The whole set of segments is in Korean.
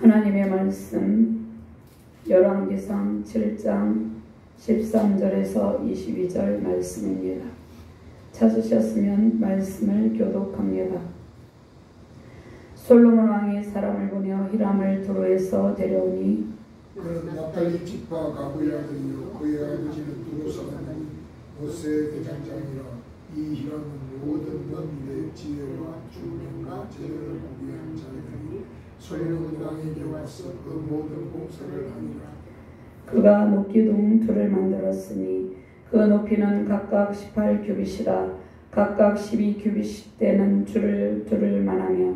하나님의 말씀 열왕기상 7장 13절에서 22절 말씀입니다. 찾으셨으면 말씀을 교독합니다. 솔로몬 왕이 사람을 보내어 히람을 두로에서 데려오니 그는 납달리 지파 가브의 아들이요 그의 아버지는 두로 사람이 모세의 대장장이라. 이 히람은 모든 원일의 지혜와 주명과 재능을 구비한 자들이 솔로몬 왕에게 와서 그 모든 공사를 하니라. 그가 녹기둥 둘을 만들었으니 그 높이는 각각 18규빗이라. 각각 12규빗 되는 줄을 둘을 만하며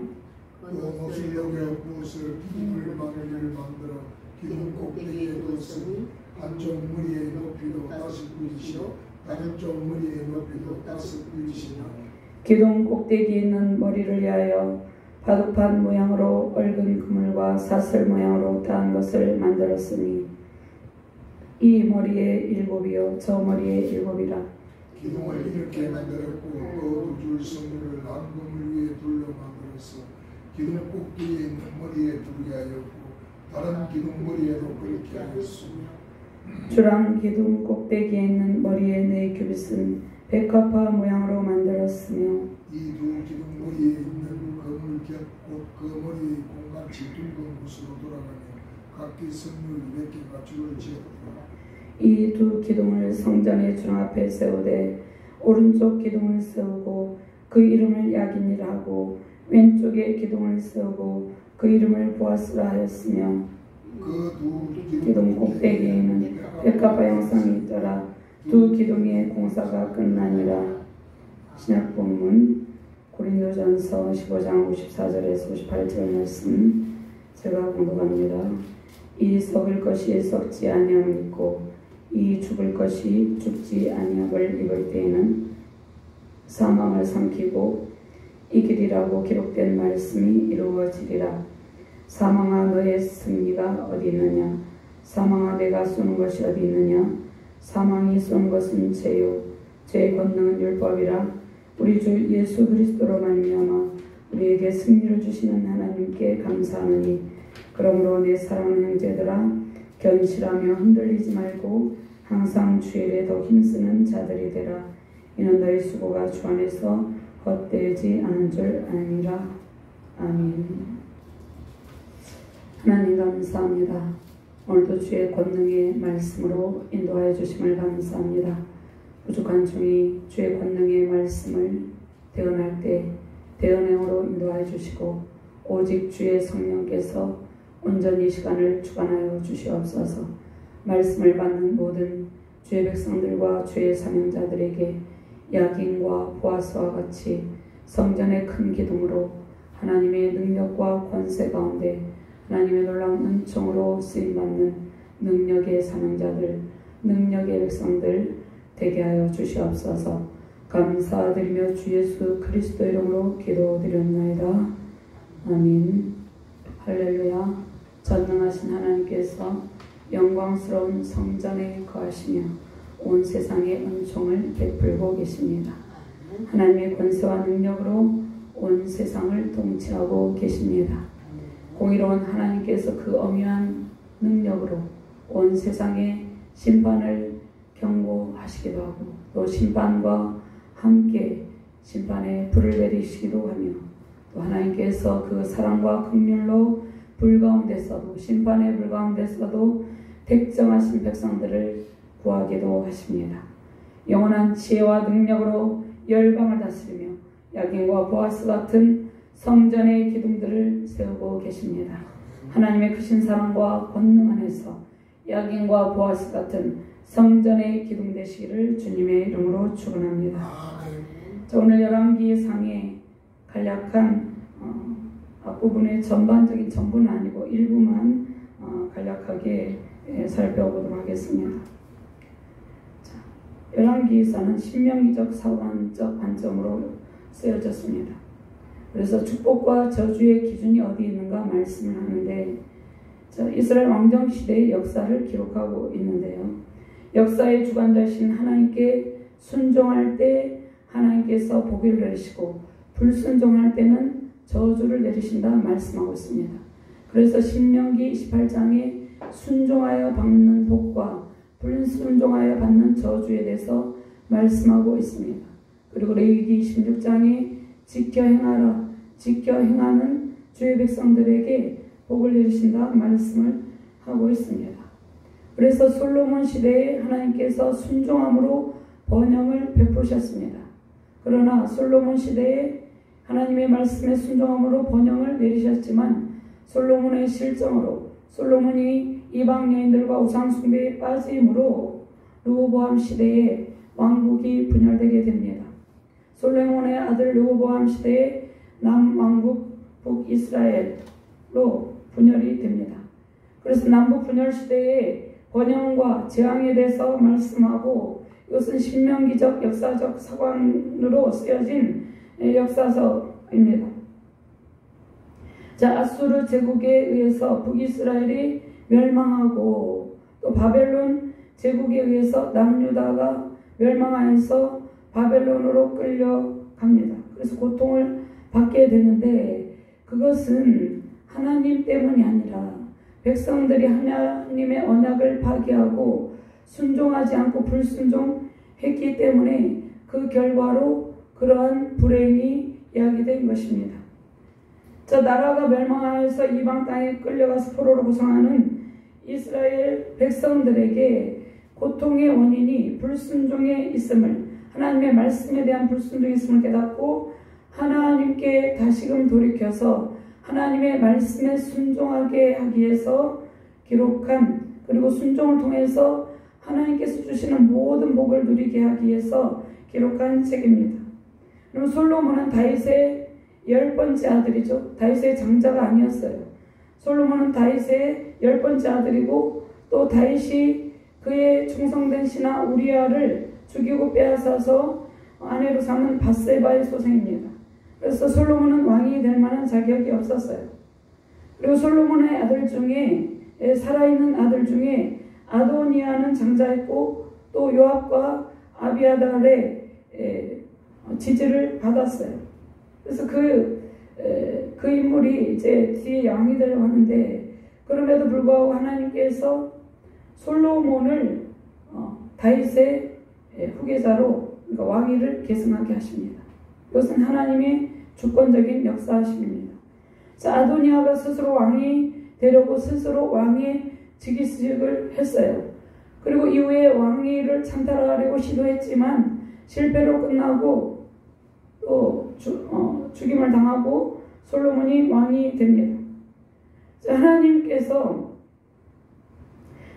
그 못을 여겨 무엇을 기둥을 만들어 기둥 꼭대기에 뒀으니 한쪽 무리의 높이도 5규빗이요 다른 쪽 무리의 높이도 5규빗이나. 기둥 꼭대기에 있는 머리를 위하여 바둑판 모양으로 얽은 그물과 사슬 모양으로 따은 것을 만들었으니 이 머리에 7이요 저 머리에 7이라. 기둥을 이렇게 만들었고 그 두 줄 선물을 한 그물 위에 둘러 만들었어. 기둥 꼭대기에 있는 머리에 두게 하였고 다른 기둥 머리에도 그렇게 하였으며. 주랑 기둥 꼭대기에 있는 머리의 4규빗은 백합화 모양으로 만들었으며 이 두 기둥 머리에 있는 그물 곁 곧 그 머리의 공같이 둥근 곳으로 돌아가며 각기 선물 200개가 줄을 지었더라. 이 두 기둥을 성전의 중 앞에 세우되 오른쪽 기둥을 세우고 그 이름을 야긴이라 하고 왼쪽에 기둥을 세우고 그 이름을 보아스라 하였으며 그 두 기둥 꼭대기에는 백합화 형상이 있더라. 두 기둥의 공사가 끝나니라. 신약 본문 고린도전서 15장 54절에서 58절 말씀 제가 공독합니다. 이 썩을 것이 썩지 아니함을 입고 이 죽을 것이 죽지 아니함을 입을 때에는 사망을 삼키고 이기리라고 기록된 말씀이 이루어지리라. 사망아 너의 승리가 어디 있느냐? 사망아 내가 쏘는 것이 어디 있느냐? 사망이 쏘는 것은 죄요 죄의 권능은 율법이라. 우리 주 예수 그리스도로 말미암아 우리에게 승리를 주시는 하나님께 감사하노니 그러므로 내 사랑하는 형제들아 견실하며 흔들리지 말고 항상 주일에 더 힘쓰는 자들이 되라. 이는 너희 수고가 주 안에서 헛되지 않은 줄 아니라. 아멘. 하나님 감사합니다. 오늘도 주의 권능의 말씀으로 인도하여 주심을 감사합니다. 부족한 종이 주의 권능의 말씀을 대언할 때 대언행으로 인도하여 주시고 오직 주의 성령께서 온전히 시간을 주관하여 주시옵소서. 말씀을 받는 모든 주의 백성들과 주의 사명자들에게 야긴과 보아스와 같이 성전의 큰 기둥으로 하나님의 능력과 권세 가운데 하나님의 놀라운 은총으로 쓰임받는 능력의 사명자들, 능력의 백성들 되게 하여 주시옵소서. 감사드리며 주 예수 그리스도 이름으로 기도드렸나이다. 아멘. 할렐루야. 전능하신 하나님께서 영광스러운 성전에 거하시며 온 세상에 은총을 베풀고 계십니다. 하나님의 권세와 능력으로 온 세상을 통치하고 계십니다. 공의로운 하나님께서 그 엄연한 능력으로 온 세상의 심판을 경고하시기도 하고 또 심판과 함께 심판의 불을 내리시기도 하며 또 하나님께서 그 사랑과 긍휼로 불 가운데서도 심판의 불 가운데서도 택정하신 백성들을 구하기도 하십니다. 영원한 지혜와 능력으로 열방을 다스리며 야긴과 보아스 같은 성전의 기둥들을 세우고 계십니다. 하나님의 크신 사랑과 권능 안에서 야긴과 보아스 같은 성전의 기둥 되시기를 주님의 이름으로 축원합니다. 자, 오늘 열왕기상의 간략한 앞부분의 전반적인 전부는 아니고 일부만 간략하게 살펴보도록 하겠습니다. 자, 열왕기사는 신명기적 사관적 관점으로 쓰여졌습니다. 그래서 축복과 저주의 기준이 어디 있는가 말씀을 하는데 자, 이스라엘 왕정 시대의 역사를 기록하고 있는데요. 역사의 주관자신 하나님께 순종할 때 하나님께서 복을 내리시고 불순종할 때는 저주를 내리신다 말씀하고 있습니다. 그래서 신명기 28장에 순종하여 받는 복과 불순종하여 받는 저주에 대해서 말씀하고 있습니다. 그리고 레위기 26장에 지켜 행하라, 지켜 행하는 주의 백성들에게 복을 내리신다 말씀을 하고 있습니다. 그래서 솔로몬 시대에 하나님께서 순종함으로 번영을 베푸셨습니다. 그러나 솔로몬 시대에 하나님의 말씀에 순종함으로 번영을 내리셨지만 솔로몬의 실정으로 솔로몬이 이방 여인들과 우상 숭배에 빠짐으로 르호보암 시대에 왕국이 분열되게 됩니다. 솔로몬의 아들 르호보암 시대에 남왕국 북이스라엘로 분열이 됩니다. 그래서 남북 분열 시대에 번영과 재앙에 대해서 말씀하고 이것은 신명기적 역사적 사관으로 쓰여진 역사서입니다. 자, 아수르 제국에 의해서 북이스라엘이 멸망하고 또 바벨론 제국에 의해서 남유다가 멸망하여서 바벨론으로 끌려갑니다. 그래서 고통을 받게 되는데 그것은 하나님 때문이 아니라 백성들이 하나님의 언약을 파기하고 순종하지 않고 불순종했기 때문에 그 결과로 그러한 불행이 야기된 것입니다. 자, 나라가 멸망하여서 이방 땅에 끌려가서 포로로 고생하는 이스라엘 백성들에게 고통의 원인이 불순종에 있음을, 하나님의 말씀에 대한 불순종에 있음을 깨닫고 하나님께 다시금 돌이켜서 하나님의 말씀에 순종하게 하기 위해서 기록한, 그리고 순종을 통해서 하나님께서 주시는 모든 복을 누리게 하기 위해서 기록한 책입니다. 그럼 솔로몬은 다윗의 10번째 아들이죠. 다윗의 장자가 아니었어요. 솔로몬은 다윗의 10번째 아들이고 또 다윗이 그의 충성된 신하 우리아를 죽이고 빼앗아서 아내로 삼은 밧세바의 소생입니다. 그래서 솔로몬은 왕이 될 만한 자격이 없었어요. 그리고 솔로몬의 아들 중에, 살아있는 아들 중에 아도니아는 장자였고 또 요압과 아비아달의 지지를 받았어요. 그래서 그 인물이 이제 뒤에 왕이 되려고 하는데, 그럼에도 불구하고 하나님께서 솔로몬을 다윗의 후계자로, 그러니까 왕위를 계승하게 하십니다. 이것은 하나님의 주권적인 역사하심입니다. 자, 아도니아가 스스로 왕이 되려고 스스로 왕의 즉위식을 했어요. 그리고 이후에 왕위를 창탈하려고 시도했지만 실패로 끝나고 또 죽임을 당하고 솔로몬이 왕이 됩니다. 자, 하나님께서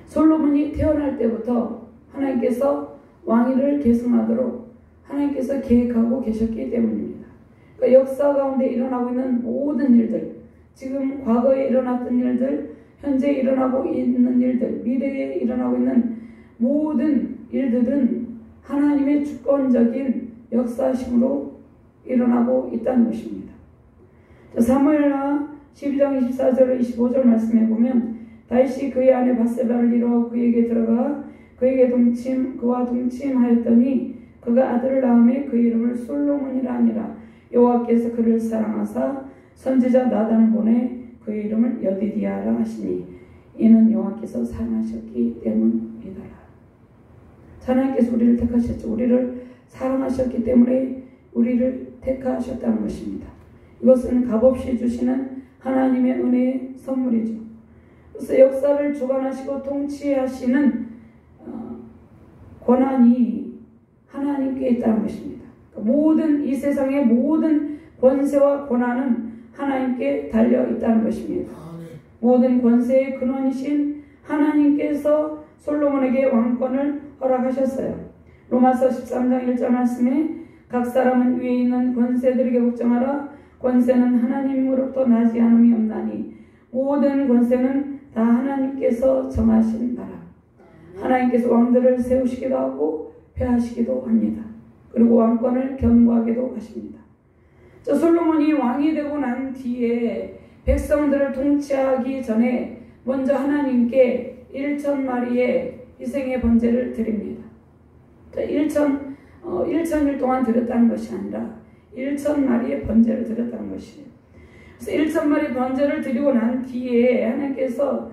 솔로몬이 태어날 때부터 하나님께서 왕위를 계승하도록 하나님께서 계획하고 계셨기 때문입니다. 그러니까 역사 가운데 일어나고 있는 모든 일들, 지금 과거에 일어났던 일들, 현재 일어나고 있는 일들, 미래에 일어나고 있는 모든 일들은 하나님의 주권적인 역사심으로 일어나고 있다는 것입니다. 사무엘하 12장 24절 25절 말씀해 보면 다윗이 그의 아내 밧세바를 이루어 그에게 들어가 그와 동침하였더니 그가 아들을 낳음에 그 이름을 솔로몬이라 하니라. 여호와께서 그를 사랑하사 선지자 나단을 보내 그의 이름을 여디디아라 하시니 이는 여호와께서 사랑하셨기 때문이더라. 하나님께서 우리를 택하셨죠. 우리를 사랑하셨기 때문에 우리를 택하셨다는 것입니다. 이것은 값없이 주시는 하나님의 은혜의 선물이죠. 그래서 역사를 주관하시고 통치하시는 권한이 하나님께 있다는 것입니다. 모든 이 세상의 모든 권세와 권한은 하나님께 달려 있다는 것입니다. 모든 권세의 근원이신 하나님께서 솔로몬에게 왕권을 허락하셨어요. 로마서 13장 1절 말씀에 각 사람은 위에 있는 권세들에게 걱정하라. 권세는 하나님으로부터 나지 않음이 없나니 모든 권세는 다 하나님께서 정하신 바라. 하나님께서 왕들을 세우시기도 하고 폐하시기도 합니다. 그리고 왕권을 견고하게도 하십니다. 저 솔로몬이 왕이 되고 난 뒤에 백성들을 통치하기 전에 먼저 하나님께 1,000마리의 희생의 번제를 드립니다. 1,000일 동안 드렸다는 것이 아니라 1,000마리의 번제를 드렸다는 것이에요. 그래서 1,000마리 번제를 드리고 난 뒤에 하나님께서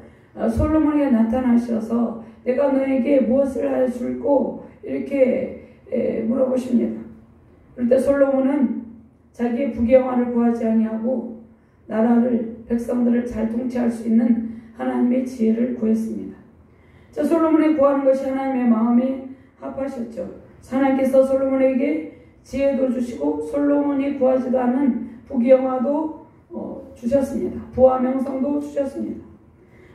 솔로몬에게 나타나셔서 내가 너에게 무엇을 해줄고 이렇게 물어보십니다. 그럴 때 솔로몬은 자기의 부귀영화를 구하지 아니하고 나라를 백성들을 잘 통치할 수 있는 하나님의 지혜를 구했습니다. 자, 솔로몬이 구하는 것이 하나님의 마음에 합하셨죠. 하나님께서 솔로몬에게 지혜도 주시고 솔로몬이 구하지도 않은 부귀영화도 주셨습니다. 부와 명성도 주셨습니다.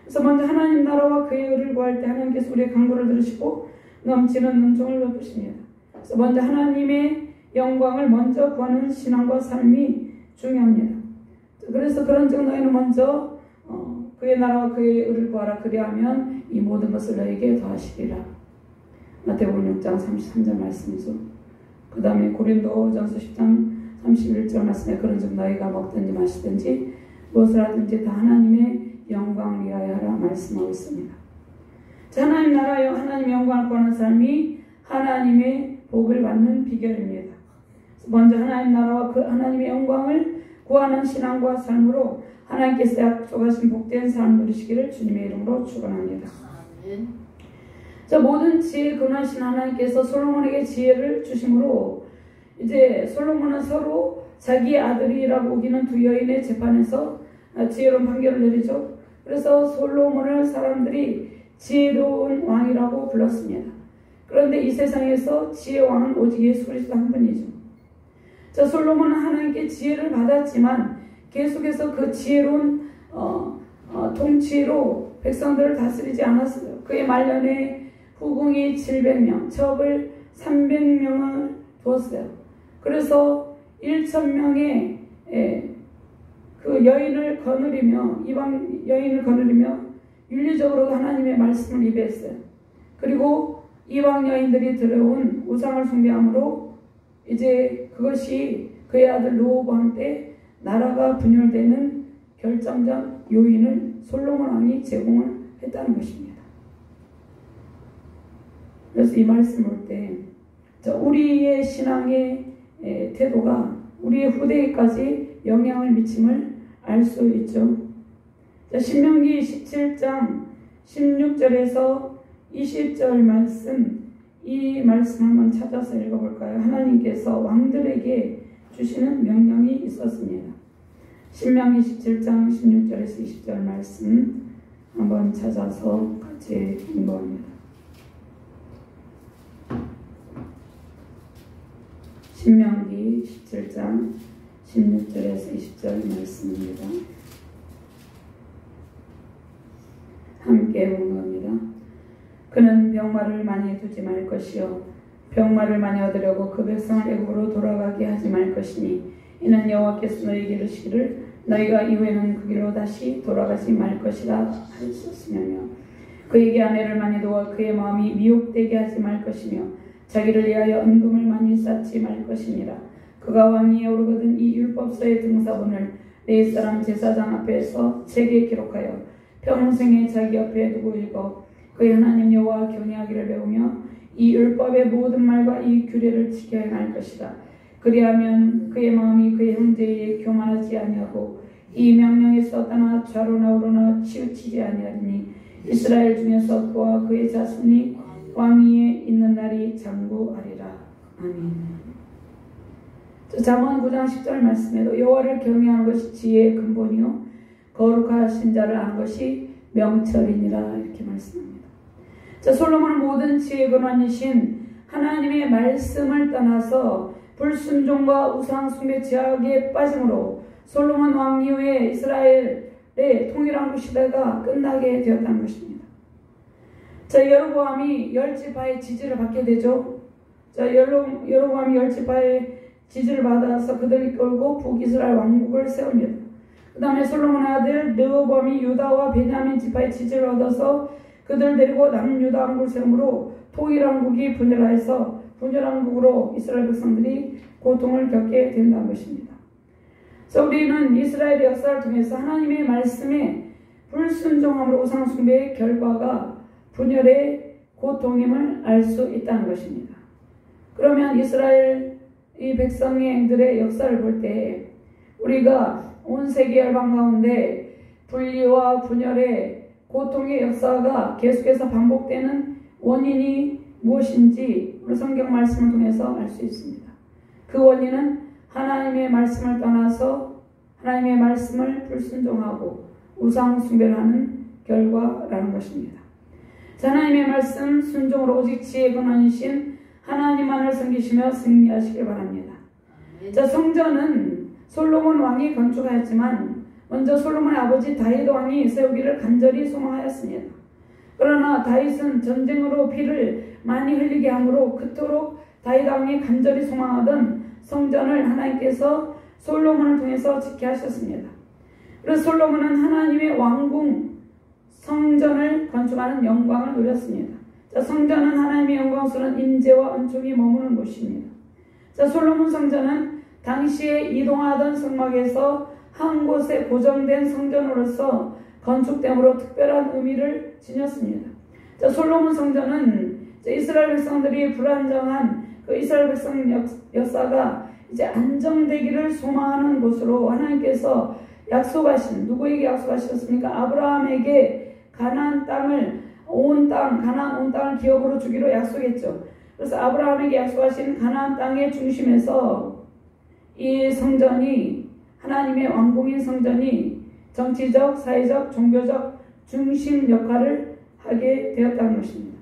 그래서 먼저 하나님 나라와 그의 의를 구할 때 하나님께서 우리의 간구를 들으시고 넘치는 은총을 베푸십니다. 그래서 먼저 하나님의 영광을 먼저 구하는 신앙과 삶이 중요합니다. 그래서 그런즉 너희는 먼저 그의 나라와 그의 의를 구하라. 그리하면 이 모든 것을 너에게 더하시리라. 마태복음 6장 33절 말씀이죠. 그 다음에 고린도전서 10장 31절 말씀에 그런즉 너희가 먹든지 마시든지 무엇을 하든지 다 하나님의 영광을 위하여 하라 말씀하고 있습니다. 자, 하나님 나라여 하나님의 영광을 구하는 삶이 하나님의 복을 받는 비결입니다. 먼저 하나님 나라와 그 하나님의 영광을 구하는 신앙과 삶으로 하나님께서 약속하신 복된 삶을 누리시기를 주님의 이름으로 축원합니다. 자, 모든 지혜의 근원이신 하나님께서 솔로몬에게 지혜를 주심으로 이제 솔로몬은 서로 자기 아들이라고 우기는 두 여인의 재판에서 지혜로운 판결을 내리죠. 그래서 솔로몬을 사람들이 지혜로운 왕이라고 불렀습니다. 그런데 이 세상에서 지혜의 왕은 오직 예수 그리스도 한 분이죠. 자, 솔로몬은 하나님께 지혜를 받았지만 계속해서 그 지혜로운 통치로 백성들을 다스리지 않았어요. 그의 말년에 후궁이 700명, 첩을 300명을 두었어요. 그래서 1,000명의 그 여인을 거느리며 이방 여인을 거느리며 윤리적으로 하나님의 말씀을 입에했어요. 그리고 이방 여인들이 들어온 우상을 숭배함으로 이제 그것이 그의 아들 르호보암 때 나라가 분열되는 결정적 요인을 솔로몬 왕이 제공을 했다는 것입니다. 그래서 이 말씀 볼 때 우리의 신앙의 태도가 우리의 후대에까지 영향을 미침을 알 수 있죠. 신명기 17장 16절에서 20절 말씀, 이 말씀 한번 찾아서 읽어볼까요? 하나님께서 왕들에게 주시는 명령이 있었습니다. 신명기 17장 16절에서 20절 말씀 한번 찾아서 같이 공부합니다. 신명기 17장 16절에서 20절 말씀입니다. 함께 공부합니다. 그는 병마를 많이 두지 말 것이요 병마를 많이 얻으려고 그 백성을 애굽으로 돌아가게 하지 말 것이니 이는 여호와께서 너희에게 이르시기를 너희가 이후에는 그 길로 다시 돌아가지 말 것이라 하셨으며 그에게 아내를 많이 두어 그의 마음이 미혹되게 하지 말 것이며 자기를 위하여 은금을 많이 쌓지 말 것이니라. 그가 왕위에 오르거든 이 율법서의 등사본을 내 옛사람 제사장 앞에서 책에 기록하여 평생에 자기 옆에 두고 읽어 그의 하나님 여호와 경외하기를 배우며 이 율법의 모든 말과 이 규례를 지켜야 할 것이다. 그리하면 그의 마음이 그의 형제에 교만하지 아니하고 이 명령에서 떠나 좌로나 우로나 치우치지 아니하리니 이스라엘 중에서 그와 그의 자손이 왕위에 있는 날이 장구하리라. 아멘. 잠언 9장 10절 말씀에도 여호와를 경외하는 것이 지혜의 근본이요 거룩하신 자를 아는 것이 명철이니라 이렇게 말씀합니다. 자, 솔로몬은 모든 지혜의 근원이신 하나님의 말씀을 떠나서 불순종과 우상 숭배 죄악에 빠짐으로 솔로몬 왕 이후에 이스라엘의 통일왕국 시대가 끝나게 되었다는 것입니다. 자, 여로보암이 10지파의 지지를 받게 되죠. 자, 여로보암이 10지파의 지지를 받아서 그들을 이끌고 북이스라엘 왕국을 세웁니다. 그 다음에 솔로몬의 아들 르호보암이 유다와 베냐민 지파의 지지를 얻어서 그들 데리고 남유다 왕국을 세우므로 통일왕국이 분열하여서 분열왕국으로 이스라엘 백성들이 고통을 겪게 된다는 것입니다. 자, 우리는 이스라엘의 역사를 통해서 하나님의 말씀에 불순종함으로 우상 숭배의 결과가 분열의 고통임을 알 수 있다는 것입니다. 그러면 이스라엘 이 백성들의 역사를 볼 때 우리가 온 세계 열방 가운데 분리와 분열의 고통의 역사가 계속해서 반복되는 원인이 무엇인지 우리 성경 말씀을 통해서 알 수 있습니다. 그 원인은 하나님의 말씀을 떠나서 하나님의 말씀을 불순종하고 우상 숭배를 하는 결과라는 것입니다. 하나님의 말씀 순종으로 오직 지혜의 근원이신 하나님만을 섬기시며 승리하시길 바랍니다. 자, 성전은 솔로몬 왕이 건축하였지만 먼저 솔로몬의 아버지 다윗 왕이 세우기를 간절히 소망하였습니다. 그러나 다윗은 전쟁으로 피를 많이 흘리게 하므로 그토록 다윗 왕이 간절히 소망하던 성전을 하나님께서 솔로몬을 통해서 짓게 하셨습니다. 그래서 솔로몬은 하나님의 왕궁 성전을 건축하는 영광을 누렸습니다. 자, 성전은 하나님의 영광스러운 임재와 은총이 머무는 곳입니다. 자, 솔로몬 성전은 당시에 이동하던 성막에서 한 곳에 고정된 성전으로서 건축됨으로 특별한 의미를 지녔습니다. 자, 솔로몬 성전은 이스라엘 백성들이 불안정한 그 이스라엘 백성 역사가 이제 안정되기를 소망하는 곳으로 하나님께서 약속하신, 누구에게 약속하셨습니까? 아브라함에게 가나안 땅을 가나안 온 땅을 기업으로 주기로 약속했죠. 그래서 아브라함에게 약속하신 가나안 땅의 중심에서 이 성전이 하나님의 왕궁인 성전이 정치적, 사회적, 종교적 중심 역할을 하게 되었다는 것입니다.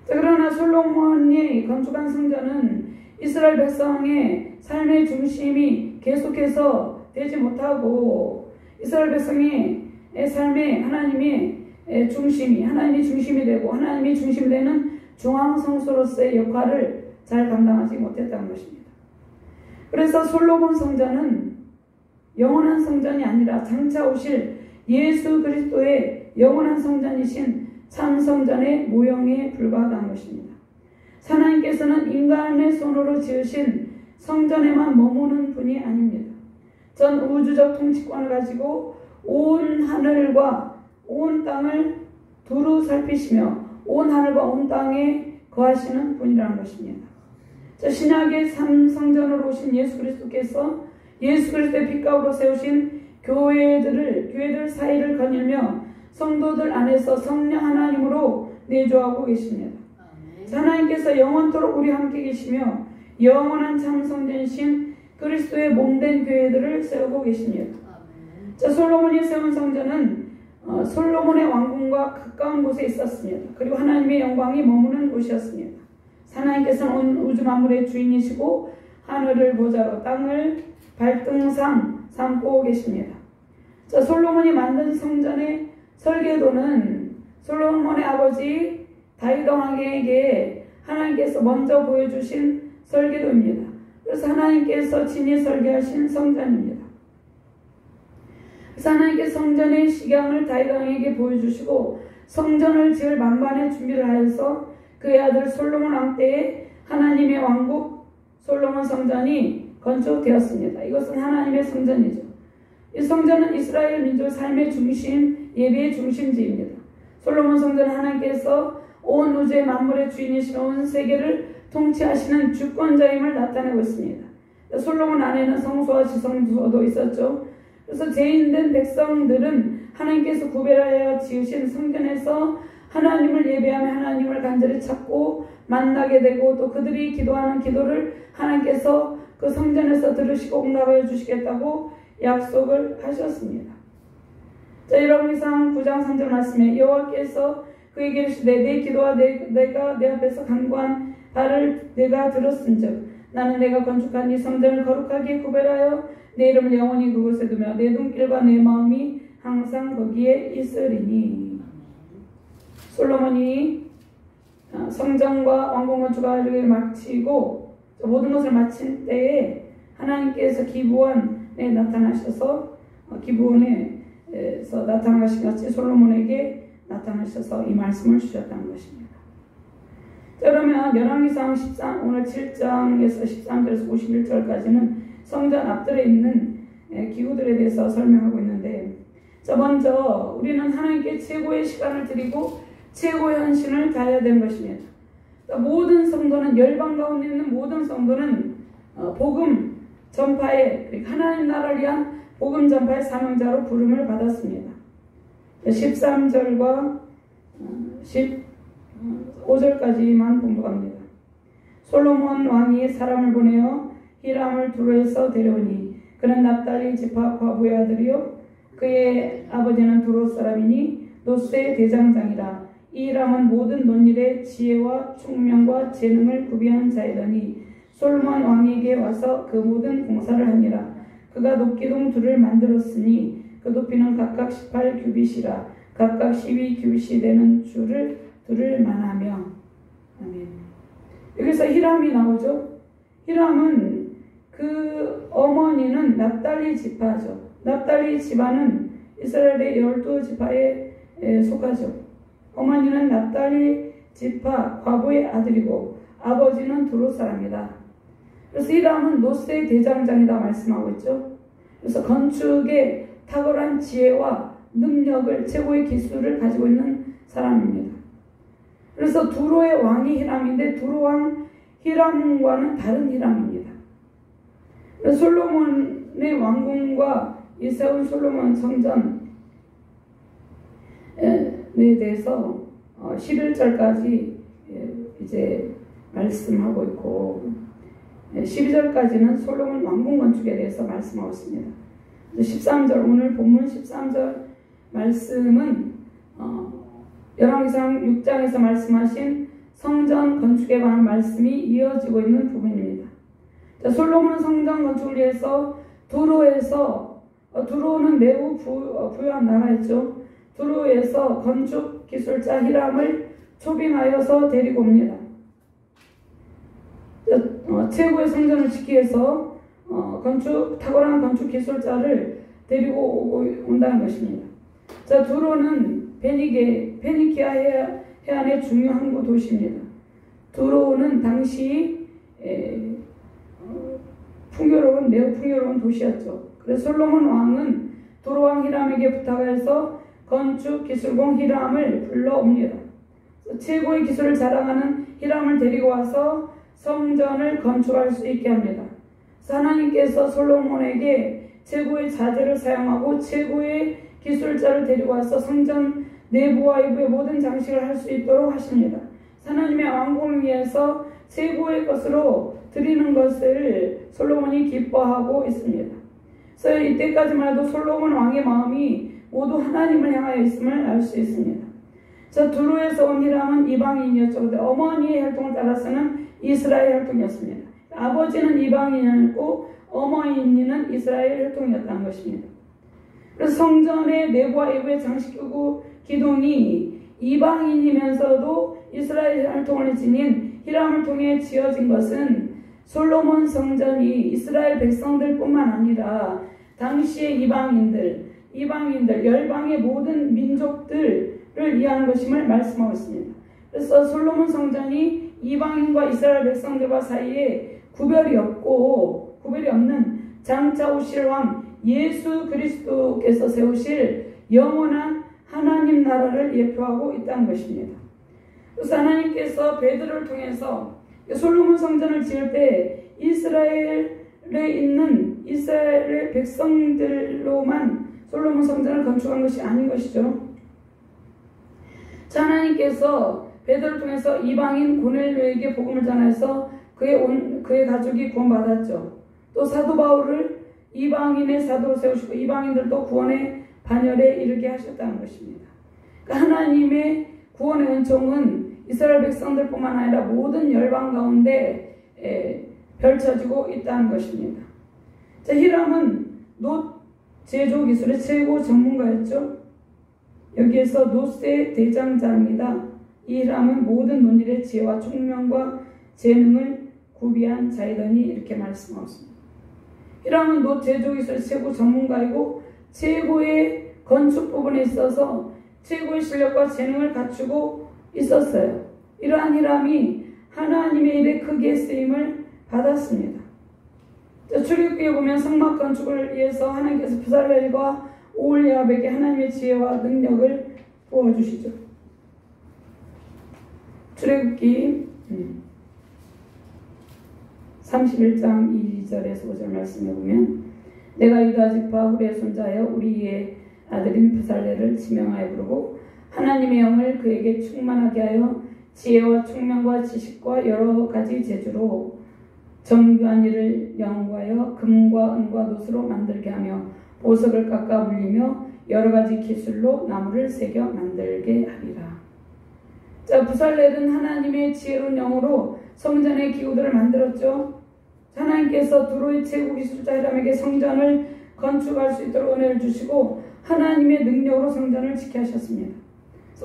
자, 그러나 솔로몬이 건축한 성전은 이스라엘 백성의 삶의 중심이 계속해서 되지 못하고 이스라엘 백성의 삶에 하나님이 중심이 되고 하나님이 중심이 되는 중앙성소로서의 역할을 잘 감당하지 못했다는 것입니다. 그래서 솔로몬 성전은 영원한 성전이 아니라 장차 오실 예수 그리스도의 영원한 성전이신 참 성전의 모형에 불과하다는 것입니다. 하나님께서는 인간의 손으로 지으신 성전에만 머무는 분이 아닙니다. 전 우주적 통치권을 가지고 온 하늘과 온 땅을 두루 살피시며 온 하늘과 온 땅에 거하시는 분이라는 것입니다. 자, 신약의 성전으로 오신 예수 그리스도께서 예수 그리스도의 빛가루로 세우신 교회들 사이를 거닐며 성도들 안에서 성령 하나님으로 내주하고 계십니다. 자, 하나님께서 영원토록 우리 함께 계시며 영원한 참 성전이신 그리스도의 몸된 교회들을 세우고 계십니다. 자, 솔로몬이 세운 성전은 솔로몬의 왕궁과 가까운 곳에 있었습니다. 그리고 하나님의 영광이 머무는 곳이었습니다. 하나님께서는 온 우주 만물의 주인이시고 하늘을 보좌로 땅을 발등상 삼고 계십니다. 자, 솔로몬이 만든 성전의 설계도는 솔로몬의 아버지 다윗 왕에게 하나님께서 먼저 보여주신 설계도입니다. 그래서 하나님께서 친히 설계하신 성전입니다. 그래서 하나님께서 성전의 식양을 다윗 왕에게 보여주시고 성전을 지을 만반의 준비를 하여서 그의 아들 솔로몬 왕 때에 하나님의 왕국 솔로몬 성전이 건축되었습니다. 이것은 하나님의 성전이죠. 이 성전은 이스라엘 민족 삶의 중심, 예배의 중심지입니다. 솔로몬 성전은 하나님께서 온 우주의 만물의 주인이시며 온 세계를 통치하시는 주권자임을 나타내고 있습니다. 솔로몬 안에는 성소와 지성소도 있었죠. 그래서 죄인된 백성들은 하나님께서 구별하여 지으신 성전에서 하나님을 예배하며 하나님을 간절히 찾고 만나게 되고 또 그들이 기도하는 기도를 하나님께서 그 성전에서 들으시고 응답하여 주시겠다고 약속을 하셨습니다. 자, 여러분이상 9장 3절 말씀에 여호와께서 그에게 이르시되 내 기도와 내가 내 앞에서 간구한 바를 내가 들었은즉 나는 내가 건축한 이 성전을 거룩하게 구별하여 내 이름을 영원히 그곳에 두며 내 눈길과 내 마음이 항상 거기에 있으리니. 솔로몬이 성전과 왕궁 건축을 마치고 모든 것을 마친 때에 하나님께서 기브원에 나타나셔서 기브원에서 나타나신 같이 솔로몬에게 나타나셔서 이 말씀을 주셨다는 것입니다. 자, 그러면 열왕기상 13 오늘 7장에서 13절에서 51절까지는 성전 앞들에 있는 기구들에 대해서 설명하고 있는데, 자, 먼저 우리는 하나님께 최고의 시간을 드리고 최고의 헌신을 다해야 되는 것입니다. 모든 성도는 열방 가운데 있는 모든 성도는 복음 전파에 하나님 나라를 위한 복음 전파의 사명자로 부름을 받았습니다. 13절과 15절까지만 공부합니다. 솔로몬 왕이 사람을 보내어 히람을 두로에서 데려오니 그는 납달리 지파 과부의 아들이요 그의 아버지는 두로 사람이니 노스의 대장장이라. 이 히람은 모든 논일의 지혜와 총명과 재능을 구비한 자이더니 솔로몬 왕에게 와서 그 모든 공사를 하니라. 그가 녹기둥 둘을 만들었으니 그 높이는 각각 18규빗이라. 각각 12규빗이 되는 줄을 둘을 만하며. 아멘. 여기서 히람이 나오죠. 히람은 그 어머니는 납달리 지파죠. 납달리 지파는 이스라엘의 12지파에 속하죠. 어머니는 납달리 지파 과부의 아들이고 아버지는 두로 사람이다. 그래서 히람은 노스의 대장장이다 말씀하고 있죠. 그래서 건축에 탁월한 지혜와 능력을, 최고의 기술을 가지고 있는 사람입니다. 그래서 두로의 왕이 히람인데 두로 왕 히람과는 다른 히람입니다. 솔로몬의 왕궁과 이 세운 솔로몬 성전에 대해서 11절까지 이제 말씀하고 있고 12절까지는 솔로몬 왕궁 건축에 대해서 말씀하고 있습니다. 13절, 오늘 본문 13절 말씀은 열왕기상 6장에서 말씀하신 성전 건축에 관한 말씀이 이어지고 있는 부분입니다. 자, 솔로몬 성전 건축을 위해서 두로는 매우 부유한 나라였죠. 두로에서 건축 기술자 히람을 초빙하여서 데리고 옵니다. 최고의 성전을 짓기 위해서 탁월한 건축 기술자를 데리고 온다는 것입니다. 자, 두로는 페니키아 해안의 중요한 항구 도시입니다. 두로는 당시 매우 풍요로운 도시였죠. 그래서 솔로몬 왕은 두로 왕 히람에게 부탁해서 건축 기술공 히람을 불러옵니다. 최고의 기술을 자랑하는 히람을 데리고 와서 성전을 건축할 수 있게 합니다. 하나님께서 솔로몬에게 최고의 자재를 사용하고 최고의 기술자를 데리고 와서 성전 내부와 외부의 모든 장식을 할 수 있도록 하십니다. 하나님의 왕궁을 위해서 최고의 것으로 드리는 것을 솔로몬이 기뻐하고 있습니다. 그래서 이때까지만 해도 솔로몬 왕의 마음이 모두 하나님을 향하여 있음을 알 수 있습니다. 자, 두로에서 온 히람은 이방인이었죠. 근데 어머니의 혈통을 따라서는 이스라엘 혈통이었습니다. 아버지는 이방인이었고 어머니는 이스라엘 혈통이었다는 것입니다. 그래서 성전의 내부와 외부의 장식기구 기둥이 이방인이면서도 이스라엘 혈통을 지닌 히람을 통해 지어진 것은 솔로몬 성전이 이스라엘 백성들뿐만 아니라 당시의 이방인들, 열방의 모든 민족들을 위한 것임을 말씀하고 있습니다. 그래서 솔로몬 성전이 이방인과 이스라엘 백성들과 사이에 구별이 없는 장차 오실 왕 예수 그리스도께서 세우실 영원한 하나님 나라를 예표하고 있다는 것입니다. 그래서 하나님께서 베드로를 통해서 솔로몬 성전을 지을 때 이스라엘에 있는 이스라엘 백성들로만 솔로몬 성전을 건축한 것이 아닌 것이죠. 하나님께서 베드로를 통해서 이방인 고넬료에게 복음을 전해서 그의 가족이 구원받았죠. 또 사도 바울을 이방인의 사도로 세우시고 이방인들도 구원의 반열에 이르게 하셨다는 것입니다. 그러니까 하나님의 구원의 은총은 이스라엘 백성들뿐만 아니라 모든 열방 가운데 펼쳐지고 있다는 것입니다. 자, 히람은 놋 제조 기술의 최고 전문가였죠. 여기에서 노스의 대장장이다. 이 히람은 모든 논일의 지혜와 총명과 재능을 구비한 자이더니 이렇게 말씀하셨습니다. 히람은 놋 제조 기술의 최고 전문가이고 최고의 건축 부분에 있어서 최고의 실력과 재능을 갖추고 있었어요. 이러한 히람이 하나님의 일에 크게 쓰임을 받았습니다. 출애굽기에 보면 성막 건축을 위해서 하나님께서 부살렐과 오홀리압에게 하나님의 지혜와 능력을 부어주시죠. 출애굽기 31장 2절에서 5절 말씀해 보면 내가 유다 지파 후레의 손자여 우리의 아들인 부살레를 지명하여 부르고 하나님의 영을 그에게 충만하게 하여 지혜와 총명과 지식과 여러 가지 재주로 정교한 일을 연구하여 금과 은과 노수로 만들게 하며 보석을 깎아 물리며 여러 가지 기술로 나무를 새겨 만들게 하리라. 자, 부살렐은 하나님의 지혜로운 영으로 성전의 기구들을 만들었죠. 하나님께서 두로의 최고 기술자 히람에게 성전을 건축할 수 있도록 은혜를 주시고 하나님의 능력으로 성전을 지켜 하셨습니다.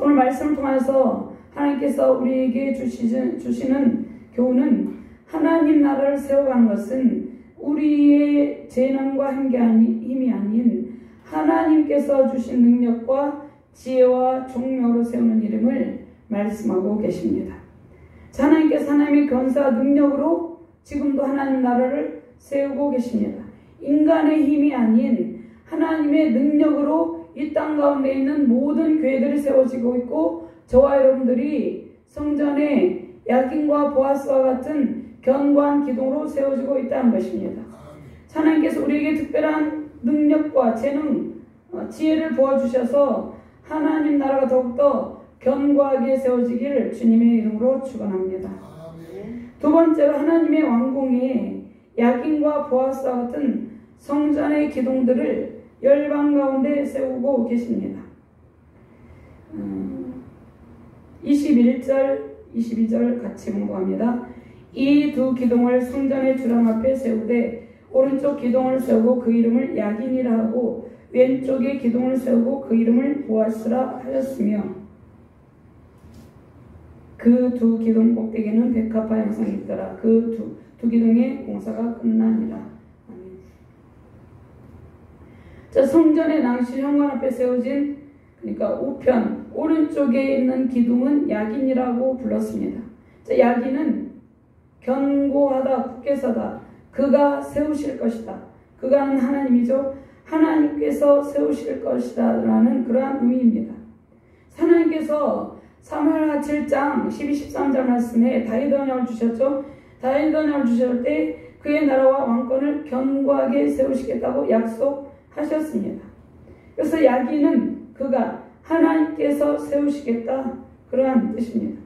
오늘 말씀을 통해서 하나님께서 우리에게 주시는 교훈은 하나님 나라를 세워가는 것은 우리의 재능과 힘이 아닌 하나님께서 주신 능력과 지혜와 종묘로 세우는 이름을 말씀하고 계십니다. 하나님께서 하나님의 권세와 능력으로 지금도 하나님 나라를 세우고 계십니다. 인간의 힘이 아닌 하나님의 능력으로 이 땅 가운데 있는 모든 교회들이 세워지고 있고 저와 여러분들이 성전에 야긴과 보아스와 같은 견고한 기둥으로 세워지고 있다는 것입니다. 하나님께서 우리에게 특별한 능력과 재능, 지혜를 부어주셔서 하나님 나라가 더욱더 견고하게 세워지기를 주님의 이름으로 축원합니다. 두 번째로 하나님의 왕궁에 야긴과 보아스와 같은 성전의 기둥들을 열방 가운데 세우고 계십니다. 21절, 22절 같이 공부합니다. 이 두 기둥을 성전의 주랑 앞에 세우되 오른쪽 기둥을 세우고 그 이름을 야긴이라 하고 왼쪽의 기둥을 세우고 그 이름을 보아스라 하였으며 그 두 기둥 꼭대기는 백합화 형상이 있더라. 그 두 기둥의 공사가 끝나니라. 자, 성전의 낭실 현관 앞에 세워진 그러니까 우편 오른쪽에 있는 기둥은 야긴이라고 불렀습니다. 자, 야긴은 견고하다, 굳게서다. 그가 세우실 것이다. 그가는 하나님이죠. 하나님께서 세우실 것이다 라는 그러한 의미입니다. 하나님께서 사무엘하 7장 12, 13절 말씀에 다윗 언약을 주셨죠. 다윗 언약을 주실 때 그의 나라와 왕권을 견고하게 세우시겠다고 약속하셨습니다. 그래서 야긴은 그가 하나님께서 세우시겠다 그러한 뜻입니다.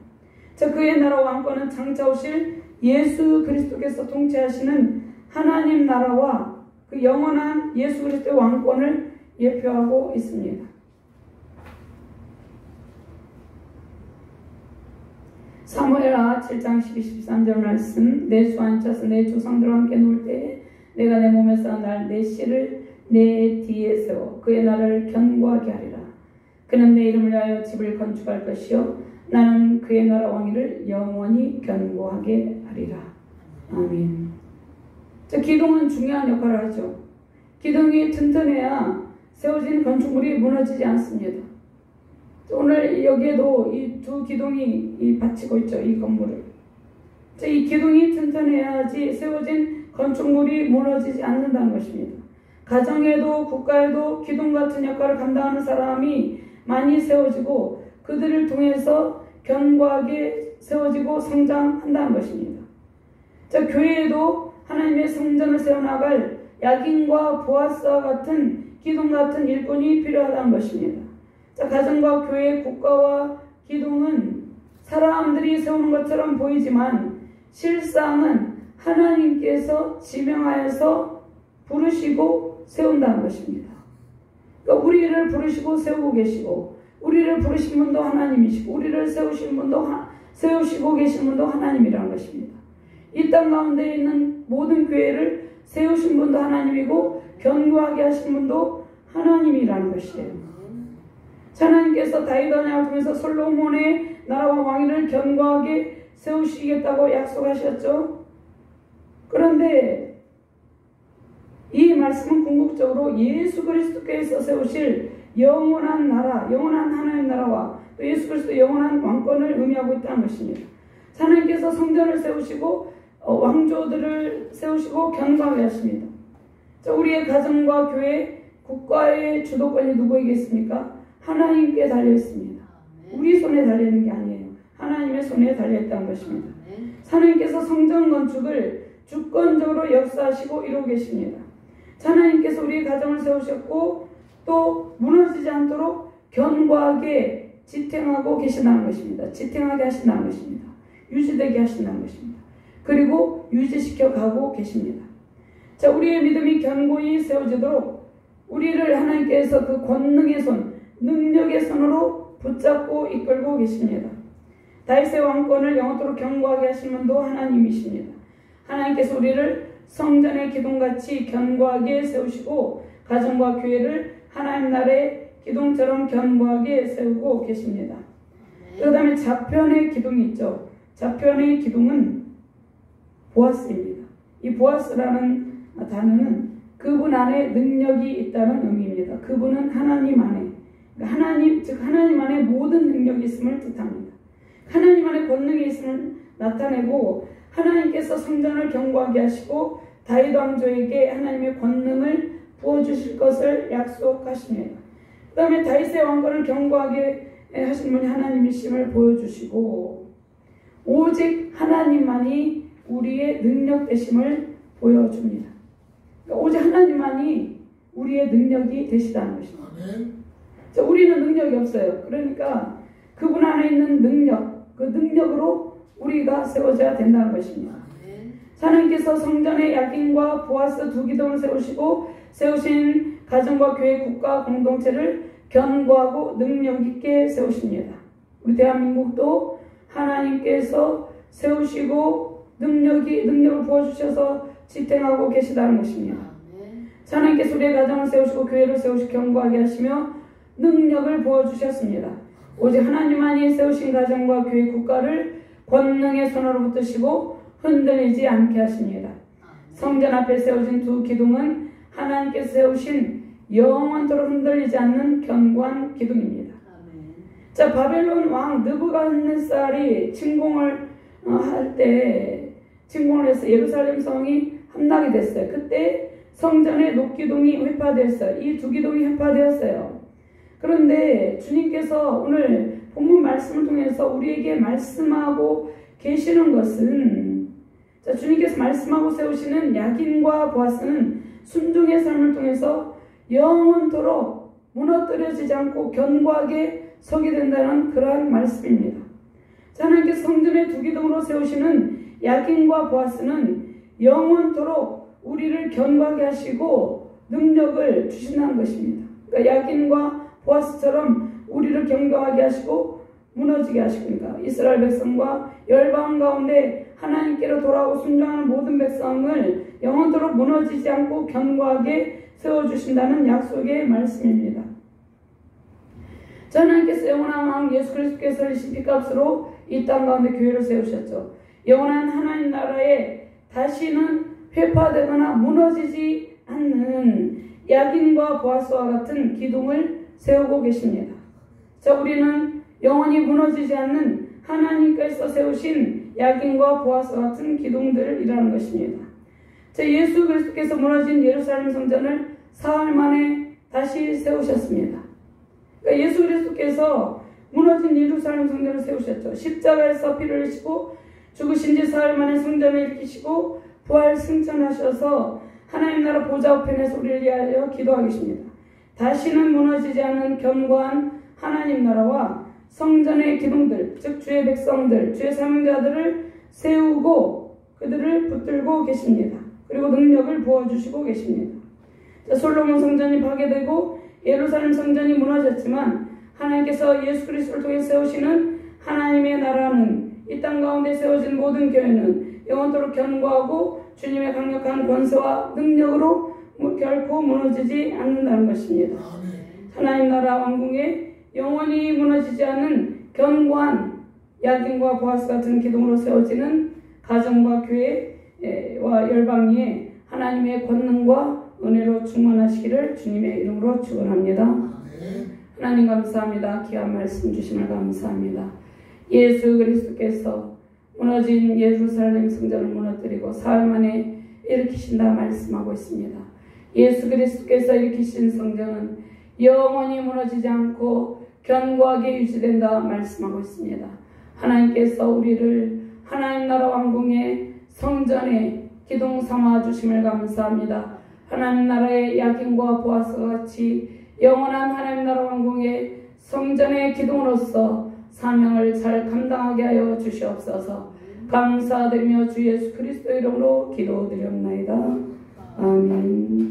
자, 그의 나라 왕권은 장차 오실 예수 그리스도께서 통치하시는 하나님 나라와 그 영원한 예수 그리스도의 왕권을 예표하고 있습니다. 사무엘하 7장 12, 13절 말씀 내 주 앉아서 내 조상들과 함께 놀 때에 내가 내 몸에서 날 내 씨를 내 뒤에 세워 그의 나라를 견고하게 하리라. 그는 내 이름을 위하여 집을 건축할 것이요 나는 그의 나라 왕위를 영원히 견고하게 하리라. 아멘. 자, 기둥은 중요한 역할을 하죠. 기둥이 튼튼해야 세워진 건축물이 무너지지 않습니다. 오늘 여기에도 이 두 기둥이 받치고 있죠. 이 건물을. 자, 이 기둥이 튼튼해야지 세워진 건축물이 무너지지 않는다는 것입니다. 가정에도 국가에도 기둥 같은 역할을 감당하는 사람이 많이 세워지고 그들을 통해서 견고하게 세워지고 성장한다는 것입니다. 자, 교회에도 하나님의 성전을 세워나갈 야긴과 보아스와 같은 기둥 같은 일꾼이 필요하다는 것입니다. 자, 가정과 교회, 국가와 기둥은 사람들이 세우는 것처럼 보이지만 실상은 하나님께서 지명하여서 부르시고 세운다는 것입니다. 그러니까 우리를 부르시고 세우고 계시고 우리를 부르신 분도 하나님이시고 우리를 세우시고 계신 분도 하나님이라는 것입니다. 이 땅 가운데 있는 모든 교회를 세우신 분도 하나님이고 견고하게 하신 분도 하나님이라는 것이에요. 하나님께서 다윗 언약을 통해서 솔로몬의 나라와 왕위를 견고하게 세우시겠다고 약속하셨죠. 그런데 이 말씀은 궁극적으로 예수 그리스도께서 세우실 영원한 나라, 영원한 하나님 나라와 또 예수 그리스도의 영원한 왕권을 의미하고 있다는 것입니다. 하나님께서 성전을 세우시고 왕조들을 세우시고 견고하게 하십니다. 자, 우리의 가정과 교회, 국가의 주도권이 누구에게 있습니까? 하나님께 달려있습니다. 우리 손에 달려있는 게 아니에요. 하나님의 손에 달려있다는 것입니다. 하나님께서 성전 건축을 주권적으로 역사하시고 이루고 계십니다. 하나님께서 우리의 가정을 세우셨고 또 무너지지 않도록 견고하게 지탱하고 계신다는 것입니다. 지탱하게 하신다는 것입니다. 유지되게 하신다는 것입니다. 그리고 유지시켜 가고 계십니다. 자, 우리의 믿음이 견고히 세워지도록 우리를 하나님께서 그 권능의 손, 능력의 손으로 붙잡고 이끌고 계십니다. 다윗의 왕권을 영원토록 견고하게 하신 분도 하나님이십니다. 하나님께서 우리를 성전의 기둥같이 견고하게 세우시고 가정과 교회를 하나님 나라의 기둥처럼 견고하게 세우고 계십니다. 그 다음에 좌편의 기둥이 있죠. 좌편의 기둥은 보아스입니다. 이 보아스라는 단어는 그분 안에 능력이 있다는 의미입니다. 그분은 하나님 안에, 그러니까 하나님, 즉 하나님 안에 모든 능력이 있음을 뜻합니다. 하나님 안에 권능이 있음을 나타내고 하나님께서 성전을 견고하게 하시고 다윗 왕조에게 하나님의 권능을 부어주실 것을 약속하십니다. 그 다음에 다윗의 왕권을 견고하게 하신 분이 하나님이심을 보여주시고 오직 하나님만이 우리의 능력 되심을 보여줍니다. 그러니까 오직 하나님만이 우리의 능력이 되시다는 것입니다. 자, 우리는 능력이 없어요. 그러니까 그분 안에 있는 능력, 그 능력으로 우리가 세워져야 된다는 것입니다. 하나님께서 성전의 야긴과 보아스 두 기둥을 세우신 가정과 교회, 국가 공동체를 견고하고 능력 있게 세우십니다. 우리 대한민국도 하나님께서 세우시고 능력을 부어주셔서 지탱하고 계시다는 것입니다. 하나님께서 우리의 가정을 세우시고 교회를 세우시고 견고하게 하시며 능력을 부어주셨습니다. 오직 하나님만이 세우신 가정과 교회, 국가를 권능의 손으로 붙드시고 흔들리지 않게 하십니다. 성전 앞에 세워진 두 기둥은 하나님께서 세우신 영원토록 흔들리지 않는 견고한 기둥입니다. 자, 바벨론 왕 느부갓네살이 침공을 해서 예루살렘 성이 함락이 됐어요. 그때 성전의 녹기둥이 회파되었어요. 이 두 기둥이 회파되었어요. 그런데 주님께서 오늘 본문 말씀을 통해서 우리에게 말씀하고 계시는 것은, 자, 주님께서 말씀하고 세우시는 야긴과 보아스는 순종의 삶을 통해서 영원토록 무너뜨려지지 않고 견고하게 서게 된다는 그러한 말씀입니다. 자, 하나님께서 성전의 두 기둥으로 세우시는 야긴과 보아스는 영원토록 우리를 견고하게 하시고 능력을 주신다는 것입니다. 그러니까 야긴과 보아스처럼 우리를 견고하게 하시고 무너지게 하시니까 이스라엘 백성과 열방 가운데 하나님께로 돌아오고 순종하는 모든 백성을 영원토록 무너지지 않고 견고하게 세워주신다는 약속의 말씀입니다. 하나님께서 영원한 왕 예수 그리스도께서 이신 피값으로 이 땅 가운데 교회를 세우셨죠. 영원한 하나님 나라에 다시는 회파되거나 무너지지 않는 야긴과 보아스와 같은 기둥을 세우고 계십니다. 자, 우리는 영원히 무너지지 않는 하나님께서 세우신 야긴과 보아스 같은 기둥들이라는 것입니다. 자, 예수 그리스도께서 무너진 예루살렘 성전을 사흘 만에 다시 세우셨습니다. 그러니까 예수 그리스도께서 무너진 예루살렘 성전을 세우셨죠. 십자가에서 피를 흘리시고 죽으신 지 사흘 만에 성전을 일으키시고 부활 승천하셔서 하나님 나라 보좌 우편에서 우리를 위하여 기도하고 계십니다. 다시는 무너지지 않는 견고한 하나님 나라와 성전의 기둥들, 즉 주의 백성들, 주의 사명자들을 세우고 그들을 붙들고 계십니다. 그리고 능력을 부어주시고 계십니다. 자, 솔로몬 성전이 파괴되고 예루살렘 성전이 무너졌지만 하나님께서 예수 그리스도를 통해 세우시는 하나님의 나라는, 이 땅 가운데 세워진 모든 교회는 영원토록 견고하고 주님의 강력한 권세와 능력으로 결코 무너지지 않는다는 것입니다. 하나님 나라 왕궁에 영원히 무너지지 않는 견고한 야긴과 보아스 같은 기둥으로 세워지는 가정과 교회와 열방위에 하나님의 권능과 은혜로 충만하시기를 주님의 이름으로 축원합니다. 하나님 감사합니다. 귀한 말씀 주심을 감사합니다. 예수 그리스도께서 무너진 예루살렘 성전을 무너뜨리고 사흘 만에 일으키신다 말씀하고 있습니다. 예수 그리스도께서 일으키신 성전은 영원히 무너지지 않고 견고하게 유지된다 말씀하고 있습니다. 하나님께서 우리를 하나님 나라 왕궁의 성전의 기둥 삼아 주심을 감사합니다. 하나님 나라의 야긴과 보아스와 같이 영원한 하나님 나라 왕궁의 성전의 기둥으로서 사명을 잘 감당하게 하여 주시옵소서. 감사드리며 주 예수 그리스도 이름으로 기도드리옵나이다. 아멘.